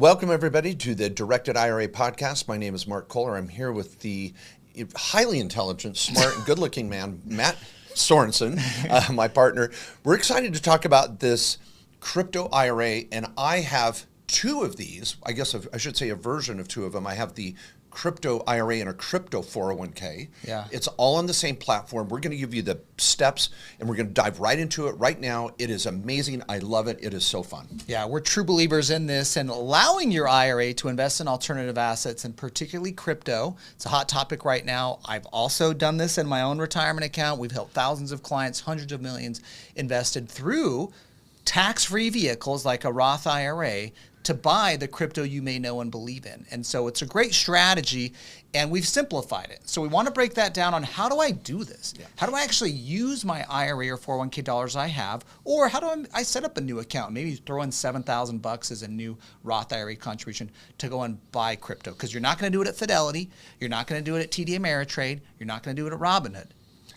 Welcome, everybody, to the Directed IRA Podcast. My name is Mark Kohler. I'm here with the highly intelligent, smart, and good-looking man, Matt Sorensen, my partner. We're excited to talk about this crypto IRA, and I have two of these. I guess I should say a version of two of them. I have the crypto IRA and a crypto 401k. Yeah. It's all on the same platform. We're going to give you the steps, and we're going to dive right into it right now. It is amazing. I love it. It is so fun. Yeah, we're true believers in this, and allowing your IRA to invest in alternative assets, and particularly crypto. It's a hot topic right now. I've also done this in my own retirement account. We've helped thousands of clients, hundreds of millions invested through tax-free vehicles like a Roth IRA to buy the crypto you may know and believe in. And so it's a great strategy, and we've simplified it. So we want to break that down on how do I do this? Yeah. How do I actually use my IRA or 401k dollars I have? Or how do I set up a new account? Maybe throw in $7,000 as a new Roth IRA contribution to go and buy crypto. Because you're not going to do it at Fidelity. You're not going to do it at TD Ameritrade. You're not going to do it at Robinhood.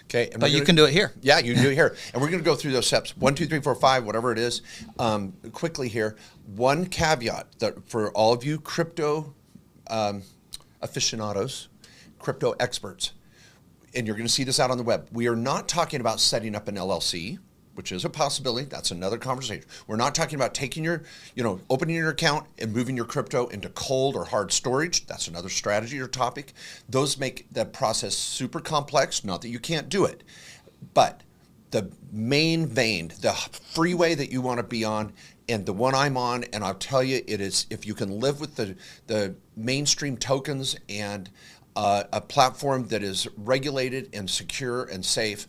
Okay, but you can do it here. Yeah, you can do it here. And we're going to go through those steps, 1, 2, 3, 4, 5, whatever it is, quickly here. One caveat that for all of you crypto aficionados, crypto experts, and you're going to see this out on the web, we are not talking about setting up an LLC, which is a possibility. That's another conversation. We're not talking about taking your, opening your account and moving your crypto into cold or hard storage. That's another strategy or topic. Those make that process super complex. Not that you can't do it, but the main vein, the freeway that you want to be on, and the one I'm on, and I'll tell you, it is, if you can live with the mainstream tokens and a platform that is regulated and secure and safe,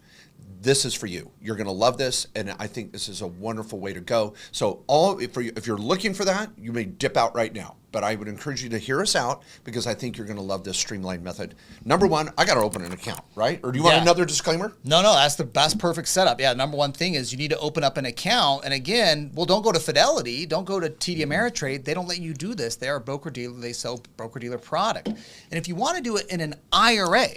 this is for you. You're going to love this, and I think this is a wonderful way to go. So if you're looking for that, you may dip out right now. But I would encourage you to hear us out because I think you're going to love this streamlined method. Number one, I got to open an account, right? Or do you want another disclaimer? No, that's perfect setup. Yeah, number one thing is you need to open up an account. And again, don't go to Fidelity. Don't go to TD Ameritrade. They don't let you do this. They are a broker-dealer. They sell broker-dealer product. And if you want to do it in an IRA,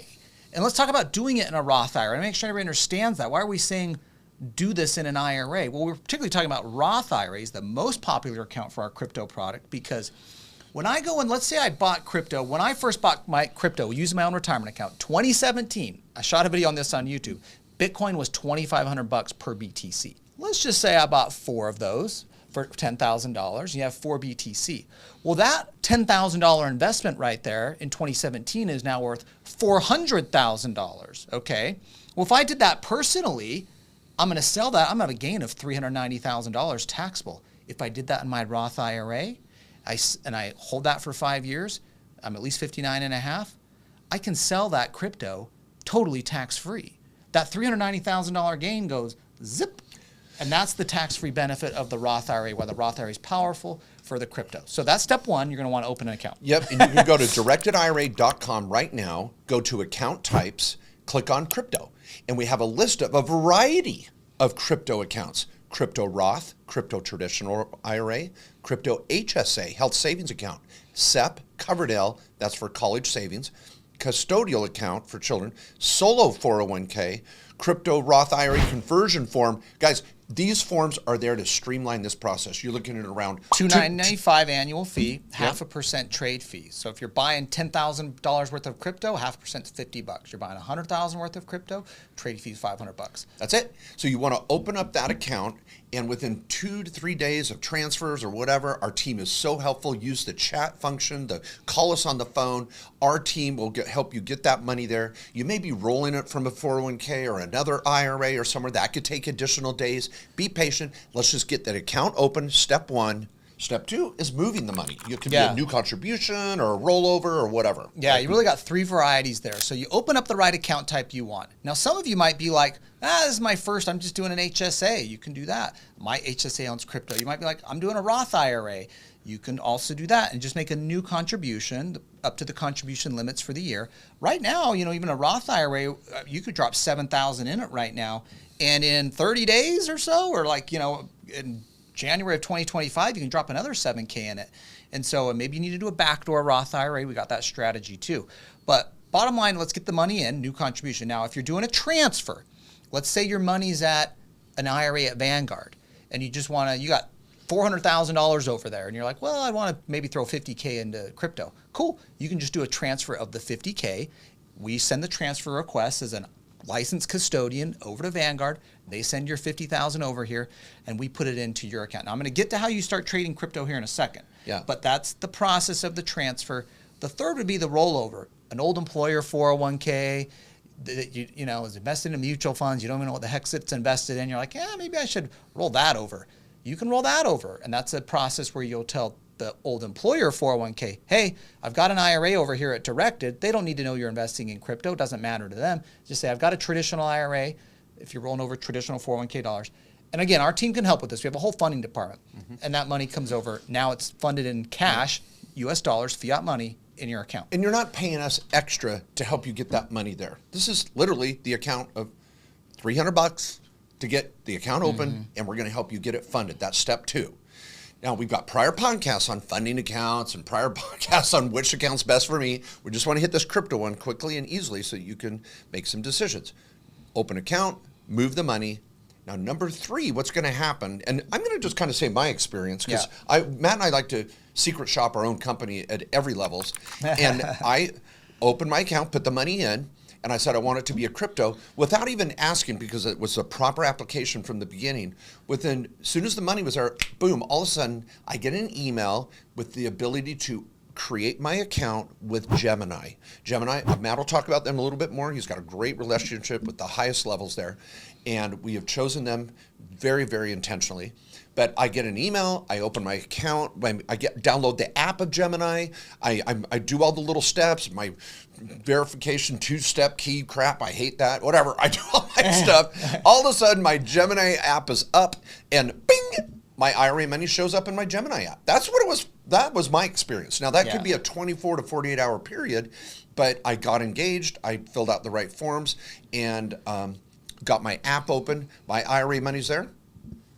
and let's talk about doing it in a Roth IRA. Make sure everybody understands that. Why are we saying do this in an IRA? Well, we're particularly talking about Roth IRAs, the most popular account for our crypto product, because when I go and let's say I bought crypto, when I first bought my crypto using my own retirement account, 2017, I shot a video on this on YouTube. Bitcoin was $2,500 per BTC. Let's just say I bought 4 of those for $10,000. You have 4 BTC. Well, that $10,000 investment right there in 2017 is now worth $400,000. Okay. Well, if I did that personally, I'm going to sell that. I'm at a gain of $390,000 taxable. If I did that in my Roth IRA, and I hold that for 5 years, I'm at least 59 and a half. I can sell that crypto totally tax-free. That $390,000 gain goes zip. And that's the tax-free benefit of the Roth IRA, why the Roth IRA is powerful for the crypto. So that's step one. You're going to want to open an account. Yep. And you can go to directedira.com right now, go to account types, click on crypto. And we have a list of a variety of crypto accounts. Crypto Roth, crypto traditional IRA, crypto HSA, health savings account, SEP, Coverdell, that's for college savings, custodial account for children, solo 401k, crypto Roth IRA conversion form. Guys, these forms are there to streamline this process. You're looking at around $2.95 annual fee, 0.5% trade fee. So if you're buying $10,000 worth of crypto, 0.5% is $50. You're buying $100,000 worth of crypto, trade fee is $500. That's it. So you want to open up that account, and within 2 to 3 days of transfers or whatever, our team is so helpful. Use the chat function, call us on the phone. Our team will help you get that money there. You may be rolling it from a 401k or another IRA or somewhere. That could take additional days. Be patient. Let's just get that account open. Step one. Step two is moving the money. It could be a new contribution or a rollover or whatever. Yeah, you really got 3 varieties there. So you open up the right account type you want. Now, some of you might be like, this is my first, I'm just doing an HSA. You can do that. My HSA owns crypto. You might be like, I'm doing a Roth IRA. You can also do that and just make a new contribution up to the contribution limits for the year. Right now, even a Roth IRA, you could drop $7,000 in it right now. And in 30 days or so, or in January of 2025, you can drop another $7K in it. And so maybe you need to do a backdoor Roth IRA. We got that strategy too. But bottom line, let's get the money in, new contribution. Now, if you're doing a transfer, let's say your money's at an IRA at Vanguard, and you just want to, you got $400,000 over there, and you're like, well, I want to maybe throw 50K into crypto. Cool. You can just do a transfer of the 50K. We send the transfer request as a licensed custodian over to Vanguard. They send your 50,000 over here, and we put it into your account. Now, I'm going to get to how you start trading crypto here in a second. Yeah. But that's the process of the transfer. The third would be the rollover. An old employer 401k that you know is invested in mutual funds. You don't even know what the heck it's invested in. You're like, yeah, maybe I should roll that over. You can roll that over, and that's a process where you'll tell the old employer 401k, hey, I've got an IRA over here at Directed. They don't need to know you're investing in crypto. It doesn't matter to them. Just say, I've got a traditional IRA if you're rolling over traditional 401k dollars. And again, our team can help with this. We have a whole funding department, and that money comes over. Now it's funded in cash, US dollars, fiat money in your account. And you're not paying us extra to help you get that money there. This is literally the account of $300 to get the account open, and we're going to help you get it funded. That's step 2. Now, we've got prior podcasts on funding accounts and prior podcasts on which account's best for me. We just want to hit this crypto one quickly and easily so you can make some decisions. Open account, move the money. Now, number 3, what's going to happen, and I'm going to just kind of say my experience, because Matt and I like to secret shop our own company at every levels. And I opened my account, put the money in, and I said I want it to be a crypto without even asking, because it was a proper application from the beginning. As soon as the money was there, boom, all of a sudden I get an email with the ability to create my account with Gemini. Gemini, Matt will talk about them a little bit more. He's got a great relationship with the highest levels there, and we have chosen them very, very intentionally. But I get an email, I open my account, download the app of Gemini, I do all the little steps, my verification 2-step key crap, I hate that, whatever, I do all my stuff. All of a sudden, my Gemini app is up, and bing, my IRA money shows up in my Gemini app. That's what it was. That was my experience. Now, that could be a 24 to 48 hour period, but I got engaged, I filled out the right forms, and got my app open. My IRA money's there.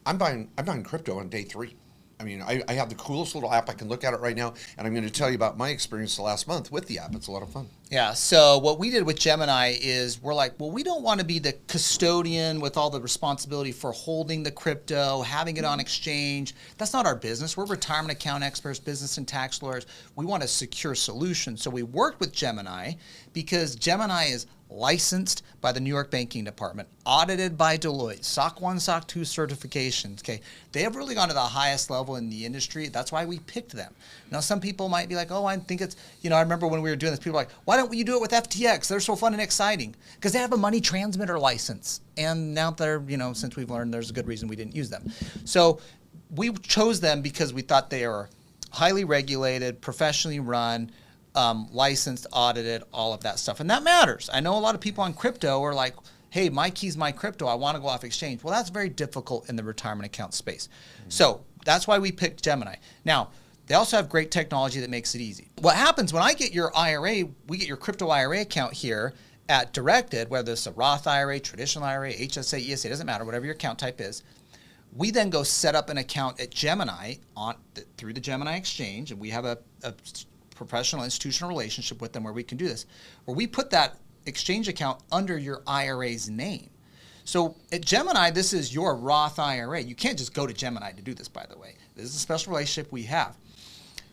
I'm buying crypto on day 3. I mean, I have the coolest little app. I can look at it right now, and I'm going to tell you about my experience the last month with the app. It's a lot of fun. Yeah, so what we did with Gemini is we're like, well, we don't want to be the custodian with all the responsibility for holding the crypto, having it on exchange. That's not our business. We're retirement account experts, business and tax lawyers. We want a secure solution. So we worked with Gemini because Gemini is licensed by the New York Banking Department, audited by Deloitte, SOC 1, SOC 2 certifications. Okay, they have really gone to the highest level in the industry. That's why we picked them. Now, some people might be like, oh, I think it's, I remember when we were doing this, people were like, why don't you do it with FTX? They're so fun and exciting. Because they have a money transmitter license. And now they're, since we've learned, there's a good reason we didn't use them. So we chose them because we thought they are highly regulated, professionally run, licensed, audited, all of that stuff. And that matters. I know a lot of people on crypto are like, hey, my key's my crypto. I want to go off exchange. Well, that's very difficult in the retirement account space. So that's why we picked Gemini. Now, they also have great technology that makes it easy. What happens when I get your IRA, we get your crypto IRA account here at Directed, whether it's a Roth IRA, traditional IRA, HSA, ESA, doesn't matter, whatever your account type is. We then go set up an account at Gemini through the Gemini exchange, and we have a professional institutional relationship with them where we can do this, where we put that exchange account under your IRA's name. So at Gemini, this is your Roth IRA. You can't just go to Gemini to do this, by the way. This is a special relationship we have.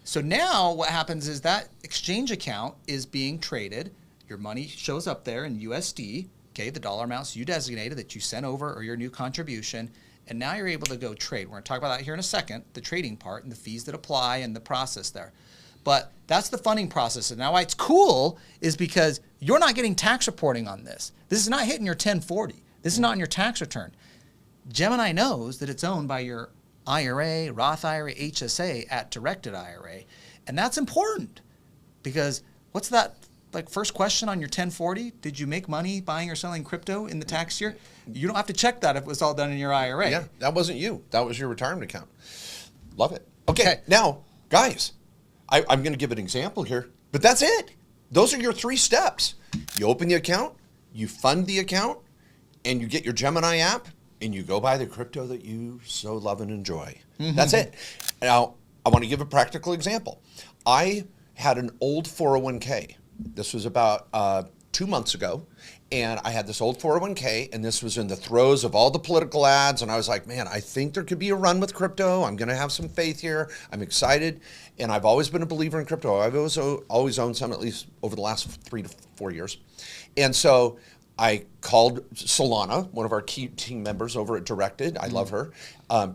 So now what happens is that exchange account is being traded. Your money shows up there in USD, okay, the dollar amounts you designated that you sent over or your new contribution, and now you're able to go trade. We're going to talk about that here in a second, the trading part and the fees that apply and the process there. But that's the funding process. And now why it's cool is because you're not getting tax reporting on this. This is not hitting your 1040. This is not in your tax return. Gemini knows that it's owned by your IRA, Roth IRA, HSA at Directed IRA. And that's important because what's that first question on your 1040? Did you make money buying or selling crypto in the tax year? You don't have to check that if it was all done in your IRA. Yeah, that wasn't you. That was your retirement account. Love it. Okay. Now, guys, I'm going to give an example here, but that's it. Those are your 3 steps. You open the account, you fund the account, and you get your Gemini app, and you go buy the crypto that you so love and enjoy. That's it. Now, I want to give a practical example. I had an old 401k. This was about 2 months ago, and I had this old 401k, and this was in the throes of all the political ads, and I was like, man, I think there could be a run with crypto. I'm going to have some faith here. I'm excited, and I've always been a believer in crypto. I've always owned some, at least over the last 3 to 4 years. And so I called Solana, one of our key team members over at Directed. I love her.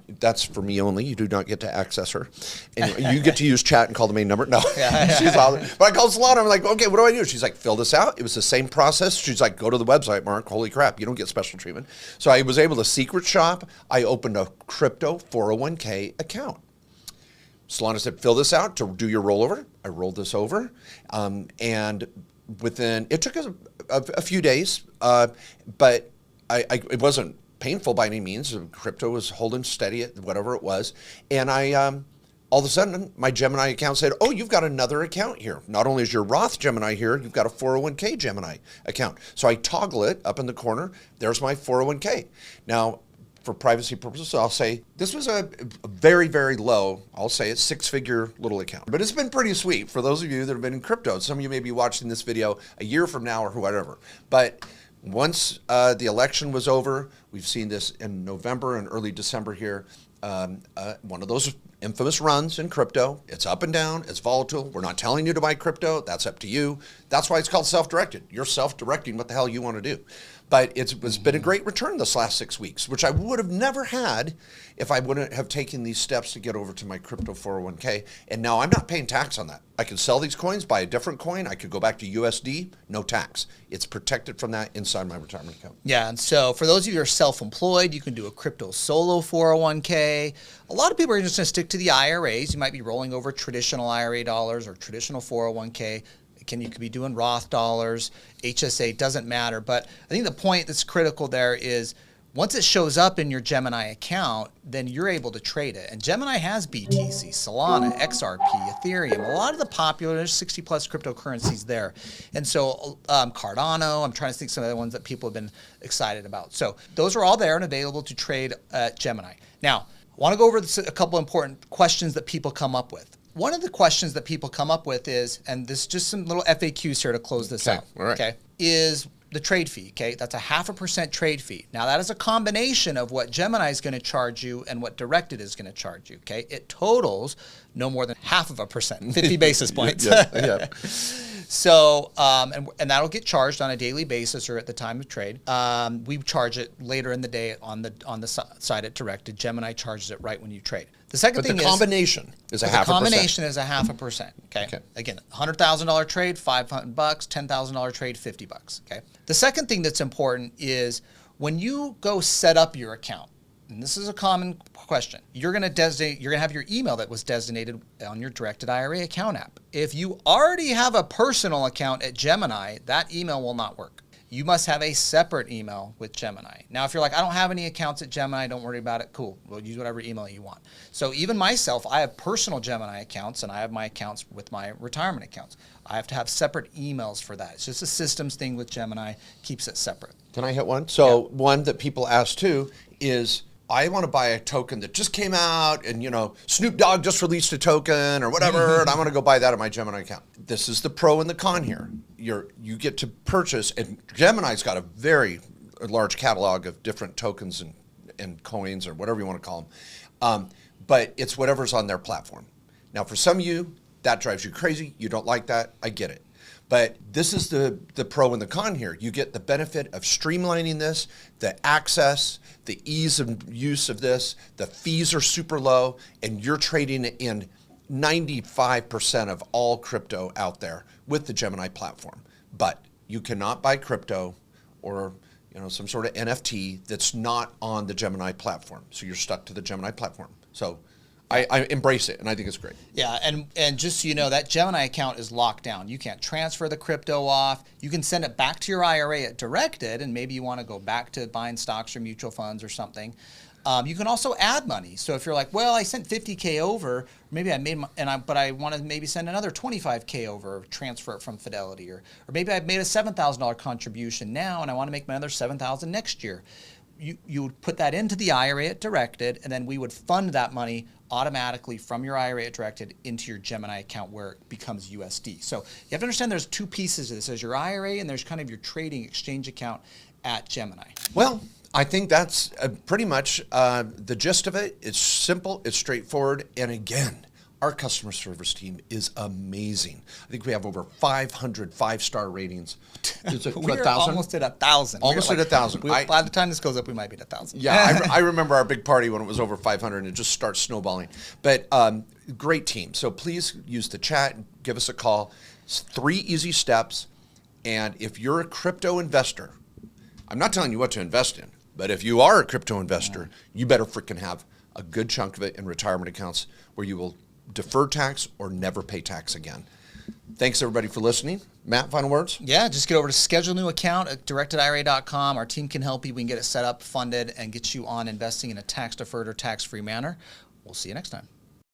That's for me only. You do not get to access her. And you get to use chat and call the main number. No, she's awesome. But I called Solana. I'm like, okay, what do I do? She's like, fill this out. It was the same process. She's like, go to the website, Mark. Holy crap, you don't get special treatment. So I was able to secret shop. I opened a crypto 401k account. Solana said, fill this out to do your rollover. I rolled this over. And it took us a few days, but it wasn't painful by any means. Crypto was holding steady at whatever it was. And all of a sudden, my Gemini account said, oh, you've got another account here. Not only is your Roth Gemini here, you've got a 401k Gemini account. So I toggle it up in the corner. There's my 401k. Now, for privacy purposes, I'll say this was a very, very low, I'll say it's 6-figure little account. But it's been pretty sweet for those of you that have been in crypto. Some of you may be watching this video a year from now or whatever. But once the election was over, we've seen this in November and early December here, one of those infamous runs in crypto. It's up and down, it's volatile. We're not telling you to buy crypto, that's up to you. That's why it's called self-directed. You're self-directing what the hell you want to do. But it's been a great return this last 6 weeks, which I would have never had if I wouldn't have taken these steps to get over to my crypto 401k. And now I'm not paying tax on that. I can sell these coins, buy a different coin. I could go back to USD, no tax. It's protected from that inside my retirement account. Yeah, and so for those of you who are self-employed, you can do a crypto solo 401k. A lot of people are just going to stick to the IRAs. You might be rolling over traditional IRA dollars or traditional 401k. You could be doing Roth dollars, HSA, doesn't matter. But I think the point that's critical there is once it shows up in your Gemini account, then you're able to trade it. And Gemini has BTC, Solana, XRP, Ethereum, a lot of the popular, there's 60 plus cryptocurrencies there. And so Cardano, I'm trying to think some of the ones that people have been excited about. So those are all there and available to trade at Gemini. Now, I want to go over a couple important questions that people come up with. One of the questions that people come up with is, and this is just some little FAQs here to close this out, all right. Okay, is the trade fee, okay? That's a 0.5% trade fee. Now that is a combination of what Gemini is going to charge you and what Directed is going to charge you, okay? It totals no more than 0.5%, 50 basis points. Yeah. So, and that'll get charged on a daily basis or at the time of trade. We charge it later in the day on the side at Directed. Gemini charges it right when you trade. The second thing is the combination is a 0.5%. The combination is a 0.5%. Okay. Again, $100,000 trade, $500, $10,000 trade, $50. Okay. The second thing that's important is when you go set up your account, and this is a common question, you're going to have your email that was designated on your Directed IRA account app. If you already have a personal account at Gemini, that email will not work. You must have a separate email with Gemini. Now, if you're like, I don't have any accounts at Gemini, don't worry about it, cool. We'll use whatever email you want. So even myself, I have personal Gemini accounts and I have my accounts with my retirement accounts. I have to have separate emails for that. It's just a systems thing with Gemini, keeps it separate. Can I hit one? So one that people ask too is, I want to buy a token that just came out and, Snoop Dogg just released a token or whatever, and I want to go buy that at my Gemini account. This is the pro and the con here. You get to purchase, and Gemini's got a very large catalog of different tokens and coins or whatever you want to call them, but it's whatever's on their platform. Now, for some of you, that drives you crazy. You don't like that. I get it. But this is the pro and the con here. You get the benefit of streamlining this, the access, the ease of use of this, the fees are super low, and you're trading in 95% of all crypto out there with the Gemini platform. But you cannot buy crypto or some sort of NFT that's not on the Gemini platform. So you're stuck to the Gemini platform. So I embrace it, and I think it's great. Yeah, and just so you know, that Gemini account is locked down. You can't transfer the crypto off. You can send it back to your IRA at Directed, and maybe you want to go back to buying stocks or mutual funds or something. You can also add money. So if you're like, well, I sent $50K over, maybe but I want to maybe send another $25K over, transfer it from Fidelity, or maybe I've made a $7,000 contribution now, and I want to make another $7,000 next year. you would put that into the IRA at Directed, and then we would fund that money automatically from your IRA at Directed into your Gemini account where it becomes USD. So you have to understand there's two pieces of this. There's your IRA and there's kind of your trading exchange account at Gemini. Well, I think that's pretty much the gist of it. It's simple, it's straightforward, and again, our customer service team is amazing. I think we have over 500 5-star ratings. We're almost at 1,000. Almost at 1,000. By the time this goes up, we might be at 1,000. Yeah, I remember our big party when it was over 500 and it just starts snowballing. But great team. So please use the chat, give us a call. It's 3 easy steps. And if you're a crypto investor, I'm not telling you what to invest in, but if you are a crypto investor, you better freaking have a good chunk of it in retirement accounts where you will defer tax or never pay tax again. Thanks everybody for listening. Matt, final words? Yeah, just get over to schedule new account at directedira.com. Our team can help you. We can get it set up, funded, and get you on investing in a tax deferred or tax free manner. We'll see you next time.